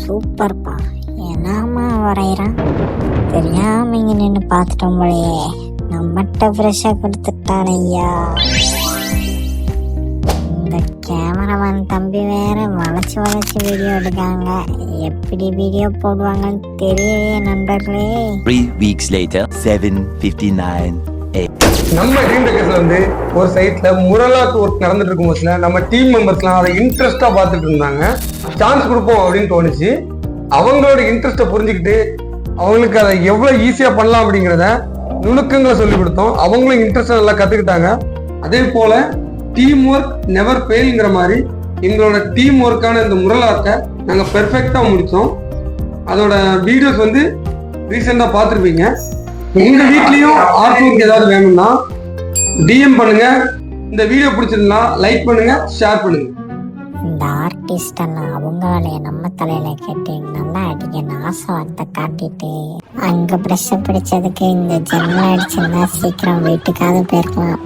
சூப்பர்ப்பா. என்னம்மா வரைகிறான் தெரியாம இங்க நின்று பார்த்துட்டோம் போலயே. நம்மகிட்ட ஃப்ரெஷ்ஷா கொடுத்துட்டான் ஐயா. இந்த கேமராமேன் தம்பி வேற வளைச்சு வளைச்சு வீடியோ எடுக்காங்க. எப்படி வீடியோ போடுவாங்கன்னு தெரியலையே நண்பர்களே. 3 weeks later 7:59 நம்ம டீம் டெக்கர்ஸ்ல வந்து ஒரு சைட்ல முரலாக்கு ஒர்க் நடந்துட்டு இருக்கும் போதுல நம்ம டீம் மெம்பர்ஸ்லாம் அதை இன்ட்ரெஸ்டா பார்த்துட்டு இருந்தாங்க. சான்ஸ் கொடுப்போம் அப்படின்னு தோணுச்சு. அவங்களோட இன்ட்ரெஸ்ட்டை புரிஞ்சுக்கிட்டு அவங்களுக்கு அதை எவ்வளவு ஈஸியா பண்ணலாம் அப்படிங்கிறத நுணுக்கங்களை சொல்லி கொடுத்தோம். அவங்களும் இன்ட்ரெஸ்டா நல்லா கத்துக்கிட்டாங்க. அதே போல டீம் ஒர்க் நெவர் ஃபெயில்ங்கிற மாதிரி எங்களோட டீம் ஒர்க்கான இந்த முரலாக்கை நாங்கள் பெர்ஃபெக்டா முடித்தோம். அதோட வீடியோஸ் வந்து ரீசெண்டா பார்த்துருப்பீங்க. உங்க வீட்லயும் ஆர்ட் ஒர்க் ஏதாவது வேணும்னா டிஎம் பண்ணுங்க. இந்த வீடியோ பிடிச்சிருந்தா லைக் பண்ணுங்க, ஷேர் பண்ணுங்க. இந்த ஆர்டிஸ்ட் எல்லாம் அவங்க வேலையை நம்ம தலையில கேட்டு நல்லா அடிக்கணும் ஆசை வார்த்தை காட்டிட்டு அங்க பிரஷ் பிடிச்சதுக்கு இந்த ஜன்னல் அடிச்சிருந்தா சீக்கிரம் வீட்டுக்காவது போயிருக்கலாம்.